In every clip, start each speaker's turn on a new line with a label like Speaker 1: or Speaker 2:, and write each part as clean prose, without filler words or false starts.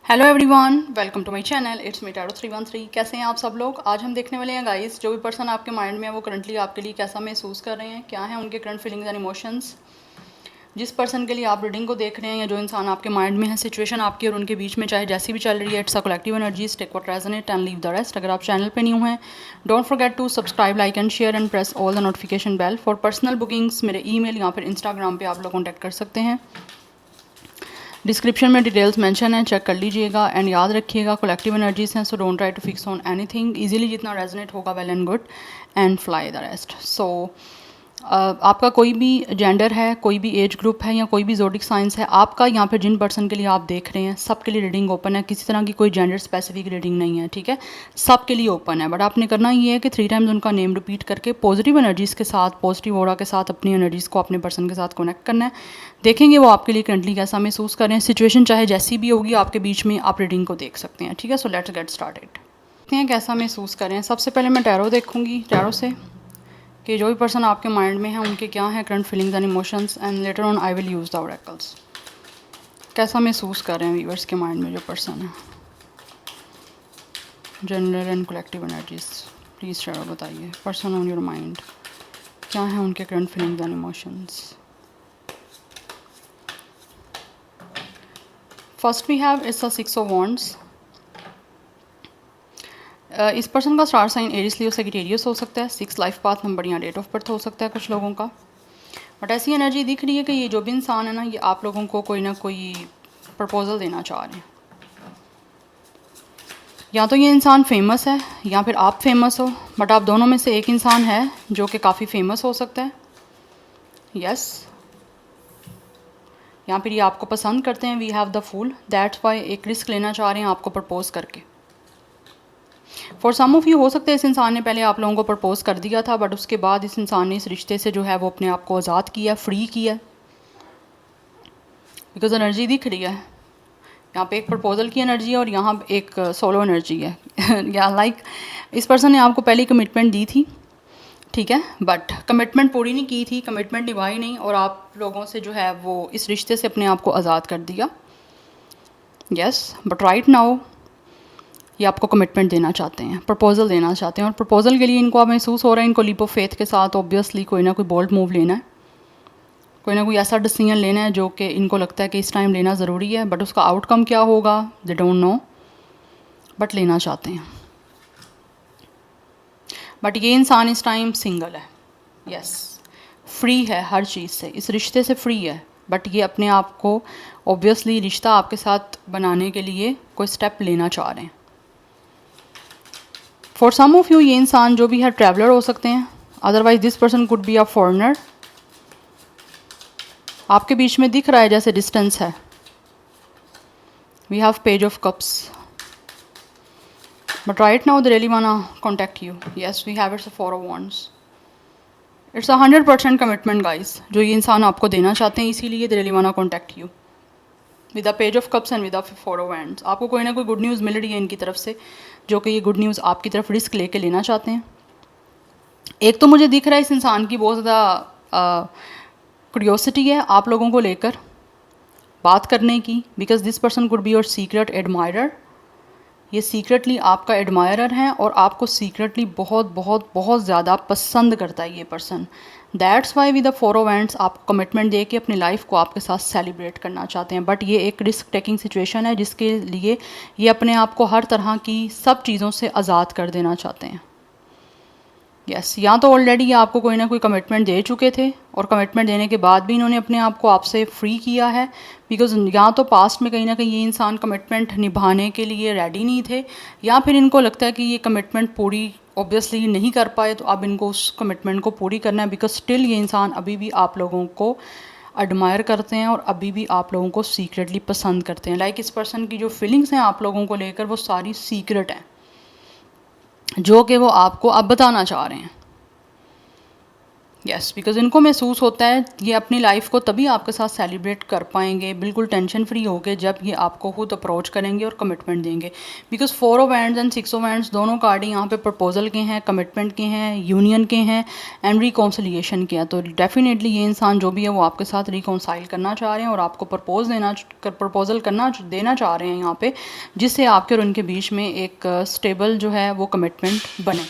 Speaker 1: Hello everyone, welcome to my channel. It's me tarot 313। कैसे हैं आप सब लोग। आज हम देखने वाले हैं गाइस, जो भी पर्सन आपके माइंड में है वो करंटली आपके लिए कैसा महसूस कर रहे हैं, क्या है उनके करंट फीलिंग्स एंड इमोशंस। जिस पर्सन के लिए आप रीडिंग को देख रहे हैं या जो इंसान आपके माइंड में है, सिचुएशन आपकी और उनके बीच में चाहे जैसी भी चल रही है, it's a collective energies, take what resonate and leave the rest. अगर आप चैनल पे न्यू हैं, don't forget to subscribe, like and share and press all the notification bell. For personal bookings मेरे ईमेल या फिर इंस्टाग्राम पे आप लोग कॉन्टैक्ट कर सकते हैं। डिस्क्रिप्शन में डिटेल्स मेंशन है, चेक कर लीजिएगा। एंड याद रखिएगा, कलेक्टिव एनर्जीज हैं, so don't try to fix on anything. Easily जितना रेजोनेट होगा well and good, and fly the rest. So आपका कोई भी जेंडर है, कोई भी एज ग्रुप है या कोई भी ज़ोडिक साइंस है, आपका यहाँ पर जिन पर्सन के लिए आप देख रहे हैं सबके लिए रीडिंग ओपन है। किसी तरह की कोई जेंडर स्पेसिफिक रीडिंग नहीं है, ठीक है। सबके लिए ओपन है, बट आपने करना ये है कि 3 टाइम्स उनका नेम रिपीट करके पॉजिटिव एनर्जीज़ के साथ, पॉजिटिव ऑरा के साथ अपनी एनर्जीज़ को अपने पर्सन के साथ कनेक्ट करना है। देखेंगे वो आपके लिए करंटली कैसा महसूस कर रहे हैं। सिचुएशन चाहे जैसी भी होगी आपके बीच में, आप रीडिंग को देख सकते हैं, ठीक है। So let's get started. देखते हैं कैसा महसूस कर रहे हैं। सबसे पहले मैं टैरो देखूंगी, टैरो से कि जो भी पर्सन आपके माइंड में है उनके क्या है current feelings and emotions, and later on I will use the oracles. कैसा महसूस कर रहे हैं व्यूअर्स के माइंड में जो पर्सन है। General and collective energies please tarot बताइए। पर्सन ऑन योर माइंड, क्या है उनके current feelings and emotions. First we have it's a 6 of wands. इस पर्सन का star sign Aries Leo Sagittarius हो सकता है। 6 लाइफ पाथ नंबर या डेट ऑफ बर्थ हो सकता है कुछ लोगों का। बट ऐसी एनर्जी दिख रही है कि ये जो भी इंसान है ना, ये आप लोगों को कोई ना कोई प्रपोजल देना चाह रहे हैं। या तो ये इंसान फेमस है या फिर आप फेमस हो, बट आप दोनों में से एक इंसान है जो कि काफ़ी फेमस हो सकता है। यस, या फिर ये आपको पसंद करते हैं। We have the fool, that's why एक रिस्क लेना चाह रहे हैं आपको प्रपोज करके। फॉर सम ऑफ यू हो सकता है इस इंसान ने पहले आप लोगों को प्रपोज कर दिया था, बट उसके बाद इस इंसान ने इस रिश्ते से जो है वो अपने आप को आज़ाद किया, फ्री किया। बिकॉज एनर्जी दिख रही है यहाँ पे, एक प्रपोजल की एनर्जी है और यहाँ एक सोलो एनर्जी है। या लाइक इस पर्सन ने आपको पहले कमिटमेंट दी थी, ठीक है, बट कमिटमेंट पूरी नहीं की थी, कमिटमेंट निभाई नहीं, और आप लोगों से जो है वो इस रिश्ते से अपने आप को आज़ाद कर दिया। यस, बट राइट नाउ ये आपको कमिटमेंट देना चाहते हैं, प्रपोजल देना चाहते हैं। और प्रपोजल के लिए इनको अब महसूस हो रहा है, इनको लीप ऑफ फेथ के साथ ऑब्वियसली कोई ना कोई बोल्ड मूव लेना है, कोई ना कोई ऐसा डिसीजन लेना है जो कि इनको लगता है कि इस टाइम लेना ज़रूरी है। बट उसका आउटकम क्या होगा दे डोंट नो, बट लेना चाहते हैं। बट ये इंसान इस टाइम सिंगल है, यस, फ्री है हर चीज़ से, इस रिश्ते से फ्री है। बट ये अपने आप को ऑब्वियसली रिश्ता आपके साथ बनाने के लिए कोई स्टेप लेना चाह रहे हैं। फॉर सम ऑफ यू ये इंसान जो भी है ट्रैवलर हो सकते हैं, otherwise this person could be a foreigner. आपके बीच में दिख रहा है जैसे डिस्टेंस है। We have page of cups, but right now they really wanna contact you. Yes, we have it's 4 of wands. It's 100% commitment guys जो ये इंसान आपको देना चाहते हैं, इसीलिए they really wanna contact you with the page of cups and with the 4 of wands. आपको कोई ना कोई गुड न्यूज़ मिल रही है इनकी तरफ से, जो कि ये गुड न्यूज़ आपकी तरफ रिस्क लेके लेना चाहते हैं। एक तो मुझे दिख रहा है इस इंसान की बहुत ज़्यादा क्यूरियोसिटी है आप लोगों को लेकर बात करने की, because this person could be your secret admirer. ये सीक्रेटली आपका एडमायरर हैं और आपको सीक्रेटली बहुत बहुत बहुत ज़्यादा पसंद करता है ये person. That's why with the 4 of wands आप कमिटमेंट दे के अपनी लाइफ को आपके साथ सेलिब्रेट करना चाहते हैं। बट ये एक रिस्क टेकिंग सिचुएशन है जिसके लिए ये अपने आप को हर तरह की सब चीज़ों से आज़ाद कर देना चाहते हैं। यस, या तो ऑलरेडी आपको कोई ना कोई कमिटमेंट दे चुके थे और कमिटमेंट देने के बाद भी इन्होंने अपने आप को आपसे फ्री किया है, बिकॉज या तो पास्ट में कहीं ना कहीं ये इंसान कमिटमेंट निभाने के लिए रेडी नहीं थे, या फिर इनको लगता है कि ये कमिटमेंट पूरी ऑब्वियसली नहीं कर पाए, तो अब इनको उस कमिटमेंट को पूरी करना है। बिकॉज स्टिल ये इंसान अभी भी आप लोगों को एडमायर करते हैं और अभी भी आप लोगों को सीक्रेटली पसंद करते हैं। लाइक इस पर्सन की जो फीलिंग्स हैं आप लोगों को लेकर वो सारी सीक्रेट हैं, जो कि वो आपको अब बताना चाह रहे हैं। यस, बिकॉज़ इनको महसूस होता है ये अपनी लाइफ को तभी आपके साथ सेलिब्रेट कर पाएंगे बिल्कुल टेंशन फ्री होके जब ये आपको खुद अप्रोच करेंगे और कमिटमेंट देंगे। Because 4 of hands and 6 of hands दोनों कार्ड यहाँ पे प्रपोजल के हैं, कमिटमेंट के हैं, यूनियन के हैं एंड रिकॉन्सिलिएशन के हैं। तो डेफिनेटली ये इंसान जो भी है वो आपके साथ रिकॉन्साइल करना चाह रहे हैं और आपको प्रपोजल करना देना चाह रहे हैं यहाँ पे, जिससे आपके और उनके बीच में एक स्टेबल जो है वो कमिटमेंट बने।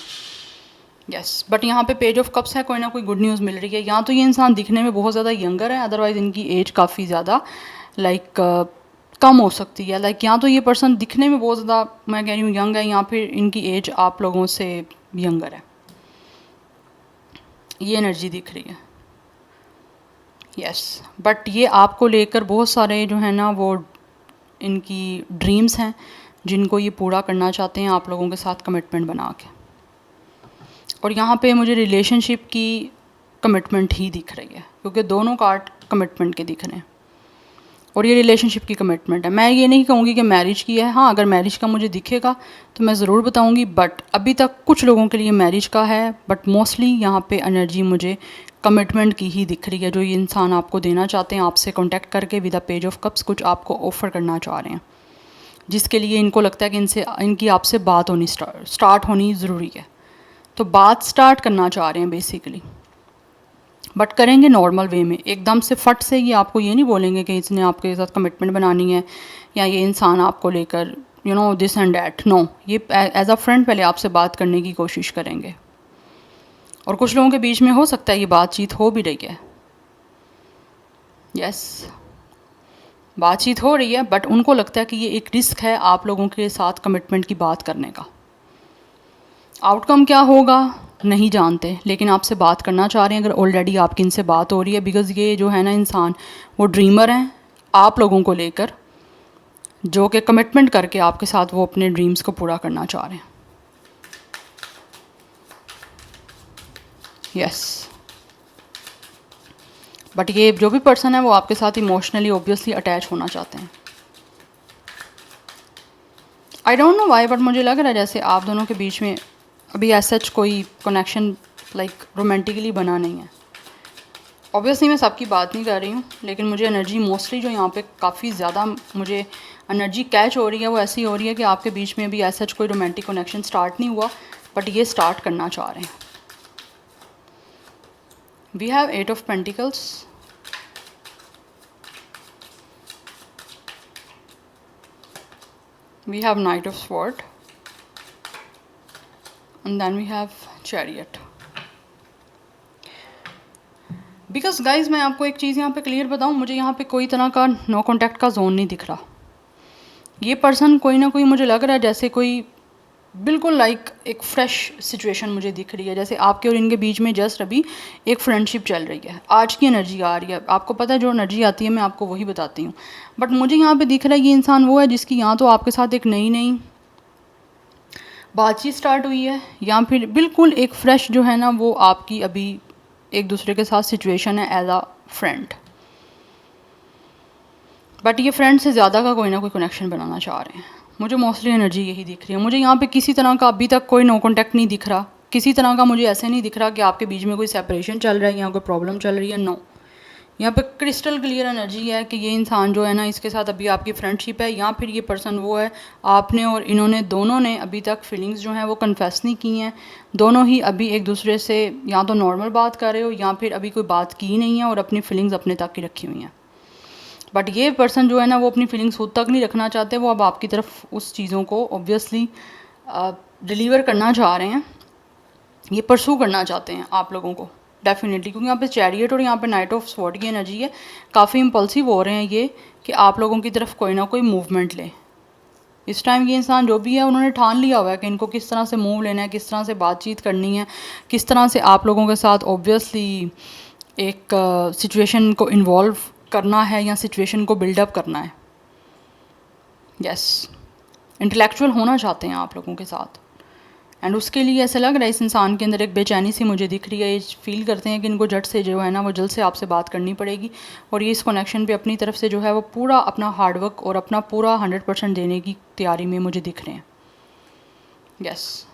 Speaker 1: यस, बट यहाँ पे पेज ऑफ कप्स है, कोई ना कोई गुड न्यूज़ मिल रही है। यहाँ तो ये इंसान दिखने में बहुत ज़्यादा यंगर है, अदरवाइज़ इनकी एज काफ़ी ज़्यादा कम हो सकती है। यहाँ तो ये पर्सन दिखने में बहुत ज़्यादा, मैं कह रही हूँ, यंग है, यहाँ फिर इनकी एज आप लोगों से यंगर है, ये एनर्जी दिख रही है। यस, बट ये आपको लेकर बहुत सारे जो है ना वो इनकी ड्रीम्स हैं जिनको ये पूरा करना चाहते हैं आप लोगों के साथ कमिटमेंट बना के। और यहाँ पे मुझे रिलेशनशिप की कमिटमेंट ही दिख रही है क्योंकि दोनों कार्ड कमिटमेंट के दिख रहे हैं और ये रिलेशनशिप की कमिटमेंट है। मैं ये नहीं कहूँगी कि मैरिज की है, हाँ अगर मैरिज का मुझे दिखेगा तो मैं ज़रूर बताऊँगी, बट अभी तक कुछ लोगों के लिए मैरिज का है, बट मोस्टली यहाँ पे एनर्जी मुझे कमिटमेंट की ही दिख रही है जो ये इंसान आपको देना चाहते हैं, आपसे कॉन्टैक्ट करके with a page of cups कुछ आपको ऑफ़र करना चाह रहे हैं, जिसके लिए इनको लगता है कि इनकी आपसे बात होनी स्टार्ट होनी ज़रूरी है। तो बात स्टार्ट करना चाह रहे हैं बेसिकली, बट करेंगे नॉर्मल वे में। एकदम से फट से ये आपको ये नहीं बोलेंगे कि इसने आपके साथ कमिटमेंट बनानी है या ये इंसान आपको लेकर दिस एंड डैट, नो, ये एज अ फ्रेंड पहले आपसे बात करने की कोशिश करेंगे। और कुछ लोगों के बीच में हो सकता है ये बातचीत हो भी रही है, यस बातचीत हो रही है, बट उनको लगता है कि ये एक रिस्क है आप लोगों के साथ कमिटमेंट की बात करने का। आउटकम क्या होगा नहीं जानते, लेकिन आपसे बात करना चाह रहे हैं अगर ऑलरेडी आपकी इनसे बात हो रही है, बिकॉज़ ये जो है ना इंसान वो ड्रीमर हैं आप लोगों को लेकर, जो कि कमिटमेंट करके आपके साथ वो अपने ड्रीम्स को पूरा करना चाह रहे हैं। यस, बट ये जो भी पर्सन है वो आपके साथ इमोशनली ऑब्वियसली अटैच होना चाहते हैं। I don't know why, but मुझे लग रहा है जैसे आप दोनों के बीच में अभी ऐसा कोई कनेक्शन रोमांटिकली बना नहीं है। ऑब्वियसली मैं सबकी बात नहीं कर रही हूँ, लेकिन मुझे एनर्जी मोस्टली जो यहाँ पे काफ़ी ज़्यादा मुझे एनर्जी कैच हो रही है वो ऐसी हो रही है कि आपके बीच में अभी ऐसा कोई रोमांटिक कनेक्शन स्टार्ट नहीं हुआ, बट ये स्टार्ट करना चाह रहे हैं। We have 8 of pentacles, we have knight of sword and then we have chariot. Because guys मैं आपको एक चीज़ यहाँ पे क्लियर बताऊँ, मुझे यहाँ पे कोई तरह का नो कॉन्टैक्ट का जोन नहीं दिख रहा। ये पर्सन कोई ना कोई मुझे लग रहा है जैसे कोई बिल्कुल एक फ्रेश सिचुएशन मुझे दिख रही है, जैसे आपके और इनके बीच में जस्ट अभी एक फ्रेंडशिप चल रही है। आज की एनर्जी आ रही है, आपको पता है जो एनर्जी आती है मैं आपको वही बताती हूँ, बट मुझे यहाँ पे दिख रहा है ये इंसान वो है जिसकी यहाँ तो आपके साथ एक नई बातचीत स्टार्ट हुई है, या फिर बिल्कुल एक फ्रेश जो है ना वो आपकी अभी एक दूसरे के साथ सिचुएशन है एज अ फ्रेंड, बट ये फ्रेंड से ज़्यादा का कोई ना कोई कनेक्शन बनाना चाह रहे हैं। मुझे मोस्टली एनर्जी यही दिख रही है। मुझे यहाँ पे किसी तरह का अभी तक कोई नो कॉन्टैक्ट नहीं दिख रहा, किसी तरह का मुझे ऐसे नहीं दिख रहा कि आपके बीच में कोई सेपरेशन चल रहा है या कोई प्रॉब्लम चल रही है, नो। यहाँ पे क्रिस्टल क्लियर एनर्जी है कि ये इंसान जो है ना इसके साथ अभी आपकी फ्रेंडशिप है, या फिर ये पर्सन वो है आपने और इन्होंने दोनों ने अभी तक फीलिंग्स जो हैं वो कन्फेस नहीं की हैं। दोनों ही अभी एक दूसरे से या तो नॉर्मल बात कर रहे हो या फिर अभी कोई बात की नहीं है और अपनी फीलिंग्स अपने तक ही रखी हुई हैं। बट ये पर्सन जो है ना वो अपनी फीलिंग्स खुद तक नहीं रखना चाहते, वो अब आपकी तरफ उस चीज़ों को ऑब्वियसली डिलीवर करना चाह रहे हैं, ये परसू करना चाहते हैं आप लोगों को डेफिनेटली, क्योंकि यहाँ पे चैरियट और यहाँ पे नाइट ऑफ स्वॉर्ड की एनर्जी है। काफ़ी इम्पल्सिव हो रहे हैं ये कि आप लोगों की तरफ कोई ना कोई मूवमेंट ले। इस टाइम ये इंसान जो भी है उन्होंने ठान लिया हुआ है कि इनको किस तरह से मूव लेना है, किस तरह से बातचीत करनी है, किस तरह से आप लोगों के साथ ऑब्वियसली एक सिचुएशन को इन्वॉल्व करना है या सिचुएशन को बिल्डअप करना है। यस, इंटेलेक्चुअल होना चाहते हैं आप लोगों के साथ, एंड उसके लिए ऐसा लग रहा है इस इंसान के अंदर एक बेचैनी सी मुझे दिख रही है। ये फील करते हैं कि इनको जट से जो है ना वो जल्द से आपसे बात करनी पड़ेगी, और ये इस कनेक्शन पे अपनी तरफ से जो है वो पूरा अपना हार्डवर्क और अपना पूरा 100% देने की तैयारी में मुझे दिख रहे हैं। यस,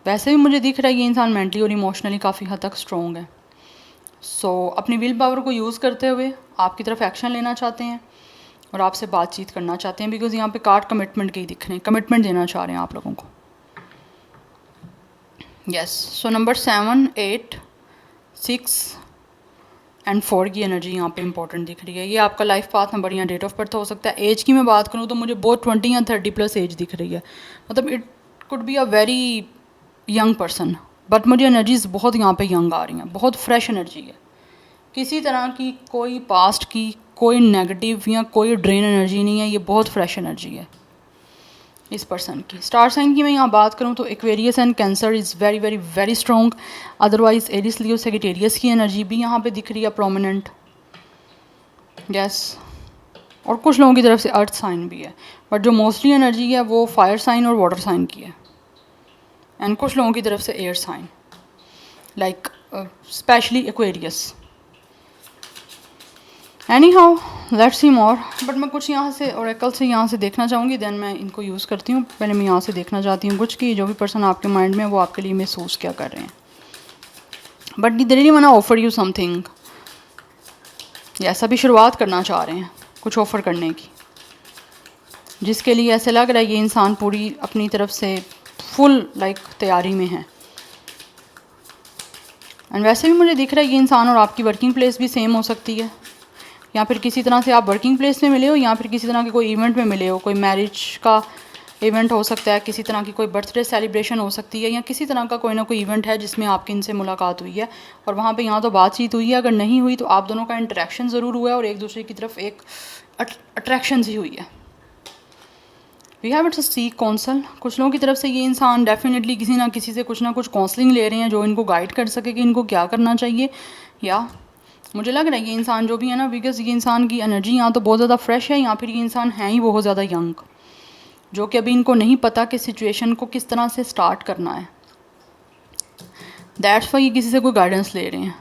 Speaker 1: वैसे भी मुझे दिख रहा है ये इंसान मेंटली और इमोशनली काफ़ी हद तक स्ट्रॉन्ग है। सो अपनी विल पावर को यूज़ करते हुए आपकी तरफ एक्शन लेना चाहते हैं और आपसे बातचीत करना चाहते हैं, बिकॉज यहाँ पे कार्ड कमिटमेंट के ही दिख रहे हैं, कमिटमेंट देना चाह रहे हैं आप लोगों को। यस, सो नंबर 7, 8, 6 एंड 4 की एनर्जी यहाँ पे इंपॉर्टेंट दिख रही है। ये आपका लाइफ पाथ नंबर या डेट ऑफ बर्थ हो सकता है। एज की मैं बात करूँ तो मुझे बहुत 20 या 30+ एज दिख रही है, मतलब it could be a very young person, but मुझे एनर्जीज बहुत यहाँ पे यंग आ रही हैं, बहुत फ्रेश एनर्जी है। किसी तरह की कोई पास्ट की कोई नेगेटिव या कोई ड्रेन एनर्जी नहीं है, ये बहुत फ्रेश एनर्जी है इस पर्सन की। स्टार साइन की मैं यहाँ बात करूँ तो Aquarius and Cancer is very very very strong. Otherwise Aries, Leo, Sagittarius की एनर्जी भी यहाँ पे दिख रही है प्रोमिनेंट। यस, और कुछ लोगों की तरफ से अर्थ साइन भी है, बट जो मोस्टली एनर्जी है वो फायर साइन और वाटर साइन की है, एंड कुछ लोगों की तरफ से air sign, like specially Aquarius. Anyhow let's see more, but मैं कुछ यहाँ से ओरेकल से यहाँ से देखना चाहूँगी, देन मैं इनको यूज़ करती हूँ। पहले मैं यहाँ से देखना चाहती हूँ कुछ कि जो भी पर्सन आपके माइंड में है वो आपके लिए महसूस क्या कर रहे हैं। But they really want to offer you something, ऐसा भी शुरुआत करना चाह रहे हैं कुछ ऑफ़र करने की, जिसके लिए ऐसे लग रहा है ये इंसान पूरी अपनी तरफ से फुल तैयारी में है। एंड वैसे भी मुझे दिख रहा है ये इंसान और आपकी वर्किंग प्लेस भी सेम हो सकती है, या फिर किसी तरह से आप वर्किंग प्लेस में मिले हो, या फिर किसी तरह के कोई इवेंट में मिले हो। कोई मैरिज का इवेंट हो सकता है, किसी तरह की कोई बर्थडे सेलिब्रेशन हो सकती है, या किसी तरह का कोई ना कोई इवेंट है जिसमें आपकी इनसे मुलाकात हुई है और वहाँ पे यहाँ तो बातचीत हुई है। अगर नहीं हुई तो आप दोनों का इंटरेक्शन ज़रूर हुआ है और एक दूसरे की तरफ एक अट्रैक्शन ही हुई है। We have it's see counsel. कुछ लोगों की तरफ से ये इंसान डेफिनेटली किसी ना किसी से कुछ ना कुछ काउंसलिंग ले रहे हैं जो इनको गाइड कर सके कि इनको क्या करना चाहिए। या मुझे लग रहा है ये इंसान जो भी है ना, बिकॉज ये इंसान की एनर्जी यहाँ तो बहुत ज़्यादा फ्रेश है, या फिर ये इंसान है ही बहुत ज़्यादा यंग, जो कि अभी इनको नहीं पता कि सिचुएशन को किस तरह से स्टार्ट करना है। दैट्स वाई ये किसी से कोई गाइडेंस ले रहे हैं।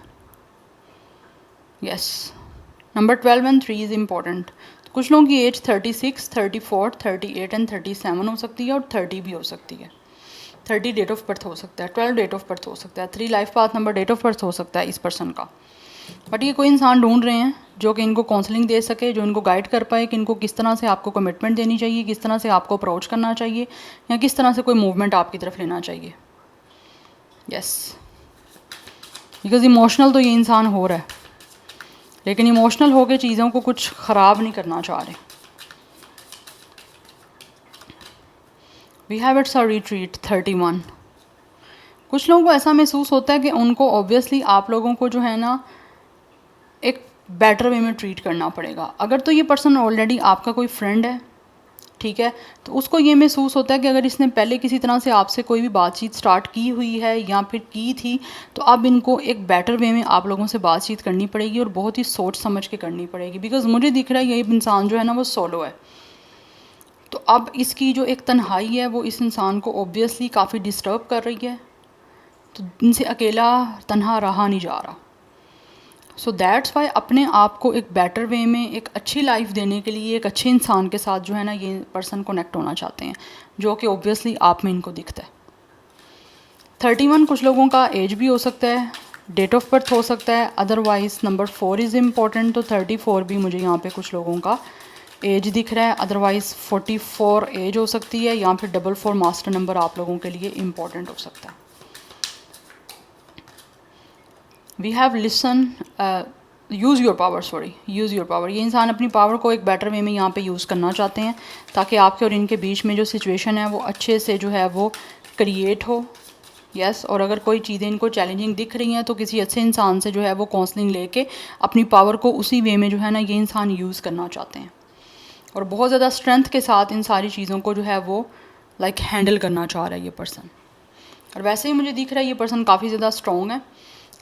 Speaker 1: Yes, number 12 and 3 is important. कुछ लोगों की एज 36, 34, 38 एंड 37 हो सकती है, और 30 भी हो सकती है। 30 डेट ऑफ बर्थ हो सकता है, 12 डेट ऑफ बर्थ हो सकता है, 3 life path number date of birth हो सकता है इस पर्सन का। बट ये कोई इंसान ढूंढ रहे हैं जो कि इनको काउंसलिंग दे सके, जो इनको गाइड कर पाए कि इनको किस तरह से आपको कमिटमेंट देनी चाहिए, किस तरह से आपको अप्रोच करना चाहिए, या किस तरह से कोई मूवमेंट आपकी तरफ लेना चाहिए। यस, बिकॉज इमोशनल तो ये इंसान हो रहा है, लेकिन इमोशनल होकर चीज़ों को कुछ ख़राब नहीं करना चाह रहे। We have it's a retreat 31। कुछ लोगों को ऐसा महसूस होता है कि उनको ऑब्वियसली आप लोगों को जो है ना एक बेटर वे में ट्रीट करना पड़ेगा। अगर तो ये पर्सन ऑलरेडी आपका कोई फ्रेंड है, ठीक है, तो उसको ये महसूस होता है कि अगर इसने पहले किसी तरह से आपसे कोई भी बातचीत स्टार्ट की हुई है या फिर की थी, तो अब इनको एक बेटर वे में आप लोगों से बातचीत करनी पड़ेगी और बहुत ही सोच समझ के करनी पड़ेगी। बिकॉज मुझे दिख रहा है ये इंसान जो है ना वो सोलो है, तो अब इसकी जो एक तन्हाई है वो इस इंसान को ऑब्वियसली काफ़ी डिस्टर्ब कर रही है, तो इनसे अकेला तन्हा रहा नहीं जा रहा। सो दैट्स वाई अपने आप को एक बेटर वे में एक अच्छी लाइफ देने के लिए एक अच्छे इंसान के साथ जो है ना ये पर्सन कनेक्ट होना चाहते हैं, जो कि ऑब्वियसली आप में इनको दिखता है। 31 कुछ लोगों का एज भी हो सकता है, डेट ऑफ बर्थ हो सकता है। अदरवाइज़ नंबर 4 इज़ इम्पॉर्टेंट, तो 34 भी मुझे यहाँ पे कुछ लोगों का एज दिख रहा है। अदरवाइज़ 44 एज हो सकती है, या फिर 44 मास्टर नंबर आप लोगों के लिए इम्पॉर्टेंट हो सकता है। We have listen, use your power, use your power. ये इंसान अपनी पावर को एक बेटर वे में यहाँ पे यूज़ करना चाहते हैं, ताकि आपके और इनके बीच में जो सिचुएशन है वो अच्छे से जो है वो क्रिएट हो। यस, और अगर कोई चीज़ें इनको चैलेंजिंग दिख रही हैं तो किसी अच्छे इंसान से जो है वो काउंसलिंग लेके अपनी पावर को उसी वे में जो है ना ये इंसान यूज़ करना चाहते हैं, और बहुत ज़्यादा स्ट्रेंथ के साथ इन सारी चीज़ों को जो है वो हैंडल करना चाह रहा है ये पर्सन। और वैसे ही मुझे दिख रहा है ये पर्सन काफ़ी ज़्यादा स्ट्रॉन्ग है,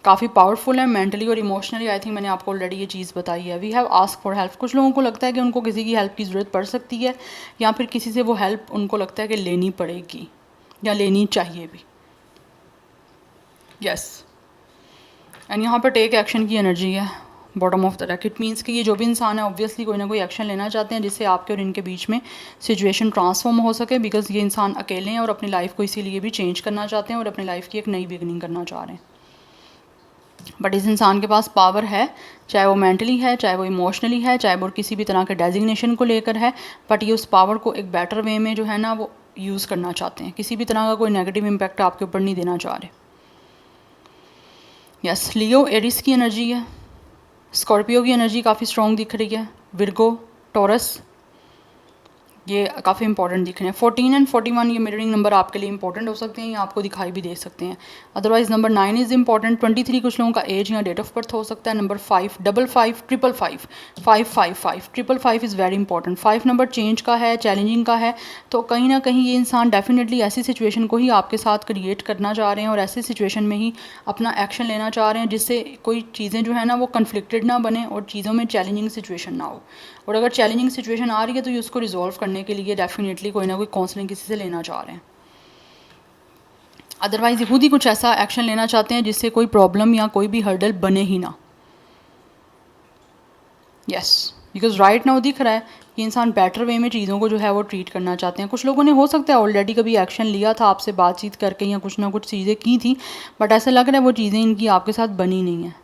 Speaker 1: काफ़ी पावरफुल है मेंटली और इमोशनली। आई थिंक मैंने आपको ऑलरेडी ये चीज़ बताई है। We have ask for help. कुछ लोगों को लगता है कि उनको किसी की हेल्प की ज़रूरत पड़ सकती है, या फिर किसी से वो हेल्प उनको लगता है कि लेनी पड़ेगी या लेनी चाहिए भी। यस, एंड यहाँ पर टेक एक्शन की एनर्जी है। Bottom of the deck. It means कि ये जो भी इंसान है ऑब्वियसली कोई ना कोई एक्शन लेना चाहते हैं जिससे आपके और इनके बीच में सिचुएशन ट्रांसफॉर्म हो सके, बिकॉज ये इंसान अकेले हैं और अपनी लाइफ को इसीलिए भी चेंज करना चाहते हैं और अपनी लाइफ की एक नई बिगनिंग करना चाह रहे हैं। बट इस इंसान के पास पावर है, चाहे वो मेंटली है, चाहे वो इमोशनली है, चाहे वो किसी भी तरह के डेजिग्नेशन को लेकर है, बट ये उस पावर को एक बेटर वे में जो है ना वो यूज़ करना चाहते हैं। किसी भी तरह का कोई नेगेटिव इम्पैक्ट आपके ऊपर नहीं देना चाह रहे। यस, लियो एरिस की एनर्जी है, स्कॉर्पियो की एनर्जी काफ़ी स्ट्रॉन्ग दिख रही है, विर्गो, टॉरस, ये काफ़ी इंपॉर्टेंट दिख रहे हैं। 14 एंड 41 ये मिररिंग नंबर आपके लिए इंपॉर्टेंट हो सकते हैं, या आपको दिखाई भी दे सकते हैं। Otherwise number 9 is important. 23 कुछ लोगों का एज या डेट ऑफ बर्थ हो सकता है। Number 5, 55, 555, 555, 555 is very important. 5 number change का है, चैलेंजिंग का है, तो कहीं ना कहीं ये इंसान डेफिनेटली ऐसी सिचुएशन को ही आपके साथ क्रिएट करना चाह रहे हैं और ऐसी सिचुएशन में ही अपना एक्शन लेना चाह रहे हैं जिससे कोई चीज़ें जो है ना वो कन्फ्लिक्टेड ना बने और चीज़ों में चैलेंजिंग सिचुएशन ना हो। और अगर चैलेंजिंग सिचुएशन आ रही है तो ये उसको रिजॉल्व करने के लिए डेफिनेटली कोई ना कोई काउंसलिंग किसी से लेना चाह रहे हैं। अदरवाइज खुद ही कुछ ऐसा एक्शन लेना चाहते हैं जिससे कोई प्रॉब्लम या कोई भी हर्डल बने ही ना। यस, बिकॉज राइट नाउ दिख रहा है कि इंसान बेटर वे में चीज़ों को जो है वो ट्रीट करना चाहते हैं। कुछ लोगों ने हो सकता है ऑलरेडी कभी एक्शन लिया था आपसे बातचीत करके या कुछ ना कुछ चीज़ें की थी, बट ऐसा लग रहा है वो चीज़ें इनकी आपके साथ बनी नहीं है।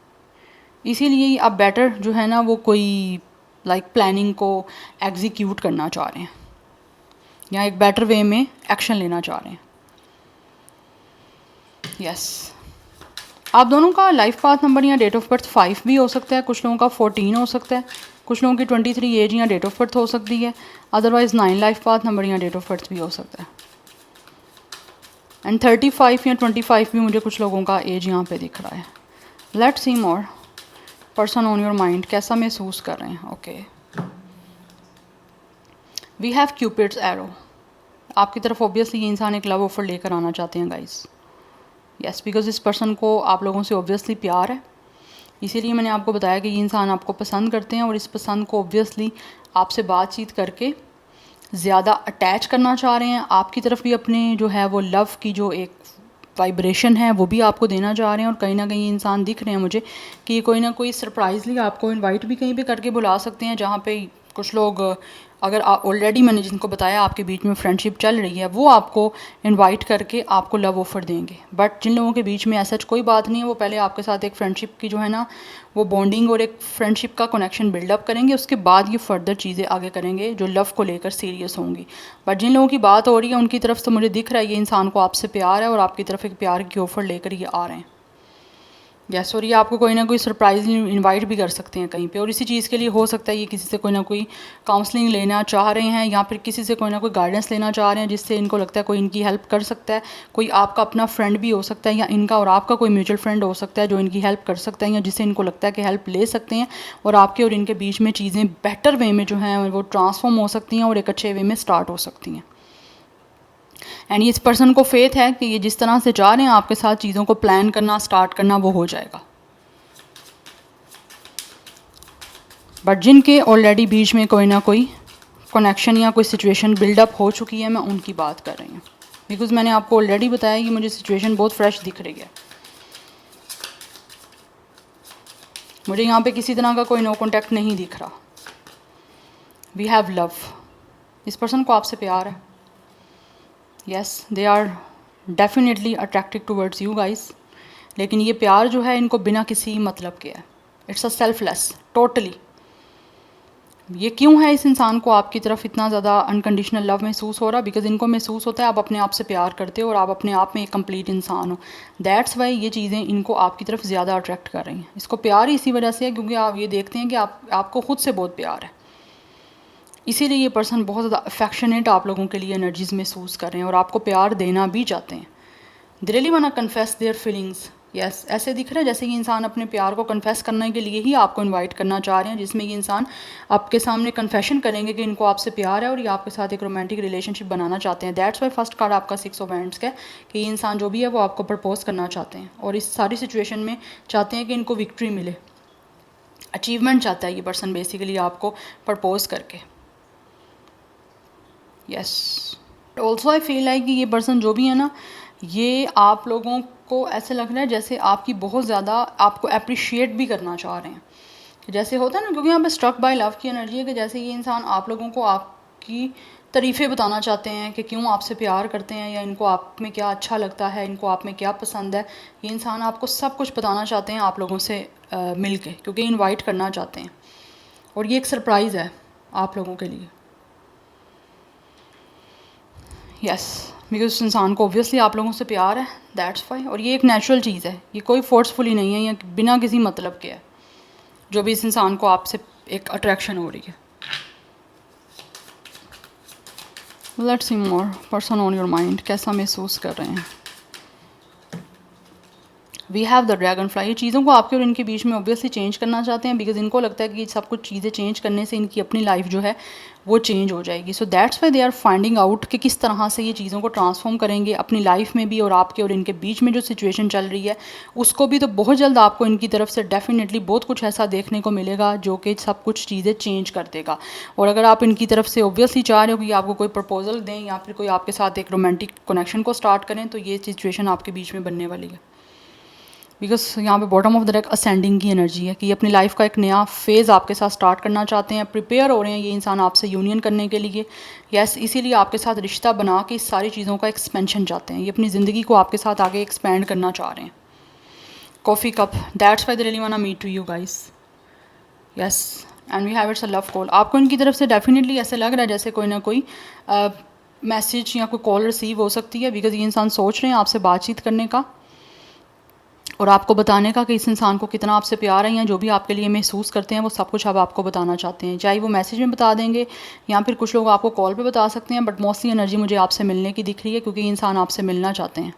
Speaker 1: इसीलिए आप बेटर जो है ना वो कोई प्लानिंग को एग्जीक्यूट करना चाह रहे हैं या एक बेटर वे में एक्शन लेना चाह रहे हैं। यस, आप दोनों का लाइफ पाथ नंबर या डेट ऑफ बर्थ 5 भी हो सकता है, कुछ लोगों का 14 हो सकता है, कुछ लोगों की 23 एज या डेट ऑफ बर्थ हो सकती है। अदरवाइज 9 लाइफ पाथ नंबर या डेट ऑफ बर्थ भी हो सकता है। एंड 35 या 25 भी मुझे कुछ लोगों का एज यहाँ पे दिख रहा है। Let's see more person on your mind कैसा महसूस कर रहे हैं। Okay, we have Cupid's arrow. आपकी तरफ ऑब्वियसली ये इंसान एक लव ऑफर लेकर आना चाहते हैं गाइस। यस, बिकॉज इस पर्सन को आप लोगों से ऑब्वियसली प्यार है, इसीलिए मैंने आपको बताया कि ये इंसान आपको पसंद करते हैं और इस पसंद को ऑब्वियसली आपसे बातचीत करके ज़्यादा अटैच करना चाह रहे हैं। आपकी तरफ भी अपने जो है वो लव की जो एक वाइब्रेशन है वो भी आपको देना चाह रहे हैं। और कहीं ना कहीं इंसान दिख रहे हैं मुझे कि कोई ना कोई सरप्राइजली आपको इनवाइट भी कहीं पे करके बुला सकते हैं, जहाँ पे कुछ लोग अगर ऑलरेडी मैंने जिनको बताया आपके बीच में फ्रेंडशिप चल रही है वो आपको इनवाइट करके आपको लव ऑफर देंगे। बट जिन लोगों के बीच में ऐसा कोई बात नहीं है वो पहले आपके साथ एक फ्रेंडशिप की जो है ना वो बॉन्डिंग और एक फ्रेंडशिप का कनेक्शन बिल्डअप करेंगे, उसके बाद ये फर्दर चीज़ें आगे करेंगे जो लव को लेकर सीरियस होंगी। बट जिन लोगों की बात हो रही है उनकी तरफ से मुझे दिख रहा है ये इंसान को आपसे प्यार है और आपकी तरफ एक प्यार की ऑफ़र लेकर ये आ रहे हैं। यस, और ये आपको कोई ना कोई सरप्राइज इनवाइट भी कर सकते हैं कहीं पे, और इसी चीज़ के लिए हो सकता है ये किसी से कोई ना कोई काउंसलिंग लेना चाह रहे हैं या फिर किसी से कोई ना कोई गाइडेंस लेना चाह रहे हैं जिससे इनको लगता है कोई इनकी हेल्प कर सकता है। कोई आपका अपना फ्रेंड भी हो सकता है या इनका और आपका कोई म्यूचुअल फ्रेंड हो सकता है जो इनकी हेल्प कर सकता है या जिससे इनको लगता है कि हेल्प ले सकते हैं और आपके और इनके बीच में चीज़ें बेटर वे में जो हैं वो ट्रांसफॉर्म हो सकती हैं और एक अच्छे वे में स्टार्ट हो सकती हैं। एंड इस पर्सन को फेथ है कि ये जिस तरह से चाह रहे हैं आपके साथ चीज़ों को प्लान करना स्टार्ट करना वो हो जाएगा। बट जिनके ऑलरेडी बीच में कोई ना कोई कनेक्शन या कोई सिचुएशन बिल्डअप हो चुकी है मैं उनकी बात कर रही हूँ, बिकॉज मैंने आपको ऑलरेडी बताया कि मुझे सिचुएशन बहुत फ्रेश दिख रही है। मुझे यहाँ पे किसी तरह का कोई नो कॉन्टैक्ट नहीं दिख रहा। वी हैव लव, इस पर्सन को आपसे प्यार है। Yes, they are definitely attracted towards you guys, लेकिन ये प्यार जो है इनको बिना किसी मतलब के है। It's a selfless totally. ये क्यों है इस इंसान को आपकी तरफ इतना ज़्यादा अनकंडीशनल लव महसूस हो रहा? बिकॉज इनको महसूस होता है आप अपने आप से प्यार करते हो और आप अपने आप में एक कंप्लीट इंसान हो। दैट्स वाई ये चीज़ें इनको आपकी तरफ ज़्यादा अट्रैक्ट कर रही हैं। इसको प्यार ही इसी वजह से है क्योंकि आप ये देखते हैं कि आपको खुद से बहुत प्यार है, इसीलिए ये पर्सन बहुत ज़्यादा अफेक्शनेट आप लोगों के लिए एनर्जीज महसूस कर रहे हैं और आपको प्यार देना भी चाहते हैं। They really want to confess their feelings. Yes, ऐसे दिख रहा है जैसे कि इंसान अपने प्यार को कन्फेस करने के लिए ही आपको इनवाइट करना चाह रहे हैं, जिसमें ये इंसान आपके सामने कन्फेशन करेंगे कि इनको आपसे प्यार है और ये आपके साथ एक रोमांटिक रिलेशनशिप बनाना चाहते हैं। दैट्स वाई फर्स्ट कार्ड आपका 6 ऑफ वैंड्स का है कि ये इंसान जो भी है वो आपको प्रपोज करना चाहते हैं और इस सारी सिचुएशन में चाहते हैं कि इनको विक्ट्री मिले, अचीवमेंट चाहता है ये पर्सन बेसिकली आपको प्रपोज करके। Yes, also I feel like कि ये पर्सन जो भी है ना ये आप लोगों को ऐसे लग रहा है जैसे आपकी बहुत ज़्यादा आपको अप्रिशिएट भी करना चाह रहे हैं। जैसे होता है ना, क्योंकि यहाँ पे स्ट्रक बाय लव की एनर्जी है कि जैसे ये इंसान आप लोगों को आपकी तारीफ़ें बताना चाहते हैं कि क्यों आपसे प्यार करते हैं, या इनको आप में क्या अच्छा लगता है, इनको आप में क्या पसंद है। ये इंसान आपको सब कुछ बताना चाहते हैं आप लोगों से मिल के, क्योंकि इनवाइट करना चाहते हैं, और ये एक सरप्राइज़ है आप लोगों के लिए। यस, बिकॉज उस इंसान को ऑब्वियसली आप लोगों से प्यार है, दैट्स वाई। और ये एक नेचुरल चीज़ है, ये कोई फोर्सफुली नहीं है या बिना किसी मतलब के है जो भी इस इंसान को आपसे एक अट्रैक्शन हो रही है। Let's see more, person on your mind कैसा महसूस कर रहे हैं। We have the dragonfly. ये चीज़ों को आपके और इनके बीच में ऑब्वियसली चेंज करना चाहते हैं, बिकॉज इनको लगता है कि सब कुछ चीज़ें चेंज करने से इनकी अपनी लाइफ जो है वो चेंज हो जाएगी। So that's why they are finding out कि किस तरह से ये चीज़ों को ट्रांसफॉर्म करेंगे अपनी लाइफ में भी, और आपके और इनके बीच में जो सिचुएशन चल रही है उसको भी। तो बहुत जल्द आपको इनकी तरफ से डेफिनेटली बहुत कुछ ऐसा देखने को मिलेगा जो कि सब कुछ चीज़ें चेंज कर देगा। और अगर आप इनकी तरफ से ऑब्वियसली चाह रहे हो कि आपको कोई प्रपोजल दें या फिर कोई आपके साथ एक रोमांटिक कनेक्शन को स्टार्ट करें, तो ये सिचुएशन आपके बीच में बनने वाली है। बिकॉज यहाँ पे bottom of the deck ascending की एनर्जी है कि ये अपनी लाइफ का एक नया फेज़ आपके साथ स्टार्ट करना चाहते हैं, प्रिपेयर हो रहे हैं ये इंसान आपसे यूनियन करने के लिए। यस, इसीलिए आपके साथ रिश्ता बना के इस सारी चीज़ों का एक्सपेंशन चाहते हैं, ये अपनी ज़िंदगी को आपके साथ आगे एक्सपेंड करना चाह रहे हैं। Coffee cup, that's why they really want to meet you guys. Yes, and we have it's a love call. आपको इनकी तरफ से डेफिनेटली ऐसे लग रहा है जैसे कोई ना कोई मैसेज या कोई कॉल रिसीव हो सकती है, बिकॉज ये इंसान सोच रहे हैं आपसे बातचीत करने का और आपको बताने का कि इस इंसान को कितना आपसे प्यार है, या जो भी आपके लिए महसूस करते हैं वो सब कुछ अब आपको बताना चाहते हैं। चाहे वो मैसेज में बता देंगे या फिर कुछ लोग आपको कॉल पे बता सकते हैं, बट मोस्टली एनर्जी मुझे आपसे मिलने की दिख रही है, क्योंकि ये इंसान आपसे मिलना चाहते हैं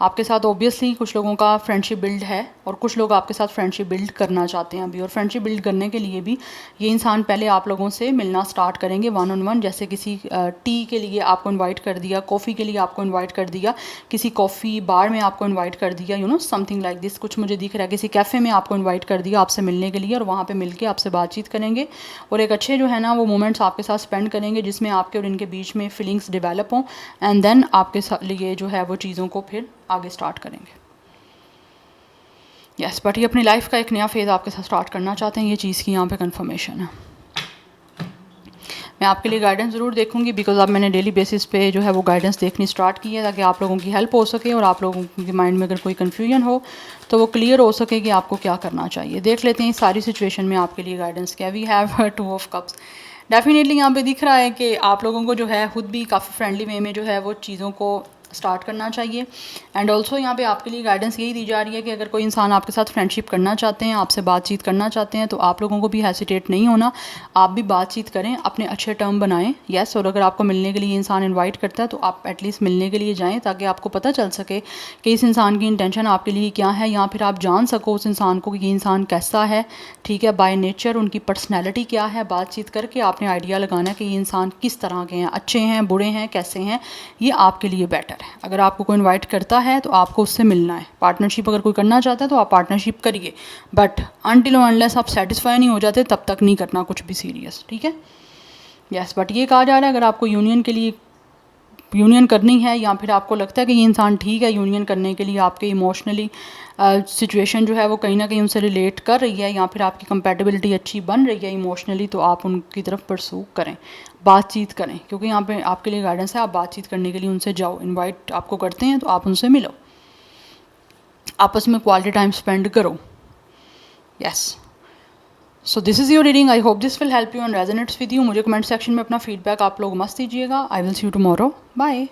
Speaker 1: आपके साथ। ऑब्वियसली कुछ लोगों का फ्रेंडशिप बिल्ड है और कुछ लोग आपके साथ फ्रेंडशिप बिल्ड करना चाहते हैं अभी। और फ्रेंडशिप बिल्ड करने के लिए भी ये इंसान पहले आप लोगों से मिलना स्टार्ट करेंगे वन ऑन वन। जैसे किसी टी के लिए आपको इनवाइट कर दिया, कॉफ़ी के लिए आपको इनवाइट कर दिया, किसी कॉफ़ी बार में आपको इनवाइट कर दिया, you know something like this. कुछ मुझे दिख रहा है किसी कैफ़े में आपको इन्वाइट कर दिया आपसे मिलने के लिए, और वहाँ पर मिल के आपसे बातचीत करेंगे और एक अच्छे जो है ना वो मोमेंट्स आपके साथ स्पेंड करेंगे जिसमें आपके और इनके बीच में फीलिंग्स डेवलप हों, एंड देन आपके लिए जो है वो चीज़ों को फिर आगे स्टार्ट करेंगे। यस, बट ये अपनी लाइफ का एक नया फेज़ आपके साथ स्टार्ट करना चाहते हैं, ये चीज़ की यहाँ पे कंफर्मेशन है। मैं आपके लिए गाइडेंस ज़रूर देखूंगी, बिकॉज अब मैंने डेली बेसिस पे जो है वो गाइडेंस देखनी स्टार्ट की है, ताकि आप लोगों की हेल्प हो सके और आप लोगों के माइंड में अगर कोई कन्फ्यूजन हो तो वो क्लियर हो सके कि आपको क्या करना चाहिए। देख लेते हैं इस सारी सिचुएशन में आपके लिए गाइडेंस क्या। We have 2 of cups. Definitely यहाँ पे दिख रहा है कि आप लोगों को जो है खुद भी काफ़ी फ्रेंडली वे में जो है वो चीज़ों को स्टार्ट करना चाहिए। एंड ऑल्सो यहाँ पे आपके लिए गाइडेंस यही दी जा रही है कि अगर कोई इंसान आपके साथ फ्रेंडशिप करना चाहते हैं, आपसे बातचीत करना चाहते हैं, तो आप लोगों को भी हेसिटेट नहीं होना, आप भी बातचीत करें, अपने अच्छे टर्म बनाएं। यस, और अगर आपको मिलने के लिए इंसान इनवाइट करता है तो आप एटलीस्ट मिलने के लिए जाएं, ताकि आपको पता चल सके कि इस इंसान की इंटेंशन आपके लिए क्या है, या फिर आप जान सको उस इंसान को कि ये इंसान कैसा है, ठीक है, बाय नेचर उनकी पर्सनैलिटी क्या है। बातचीत करके आपने आइडिया लगाना है कि ये इंसान किस तरह के हैं, अच्छे हैं, बुरे हैं, कैसे हैं, ये आपके लिए बेटर है। अगर आपको कोई इनवाइट करता है तो आपको उससे मिलना है। पार्टनरशिप अगर कोई करना चाहता है तो आप पार्टनरशिप करिए, बट अनटिल अनलेस आप सेटिस्फाई नहीं हो जाते तब तक नहीं करना कुछ भी सीरियस, ठीक है। यस, बट ये कहा जा रहा है अगर आपको यूनियन के लिए यूनियन करनी है, या फिर आपको लगता है कि ये इंसान ठीक है यूनियन करने के लिए, आपके इमोशनली सिचुएशन जो है वो कहीं ना कहीं उनसे रिलेट कर रही है, या फिर आपकी कंपैटिबिलिटी अच्छी बन रही है इमोशनली, तो आप उनकी तरफ परसू करें, बातचीत करें, क्योंकि यहाँ पे आपके लिए गाइडेंस है। आप बातचीत करने के लिए उनसे जाओ, इनवाइट आपको करते हैं तो आप उनसे मिलो, आपस में क्वालिटी टाइम स्पेंड करो। Yes, so this is your reading. I hope this will help you and resonates with you. मुझे कमेंट सेक्शन में अपना फीडबैक आप लोग मस्त दीजिएगा। I will see you tomorrow. Bye.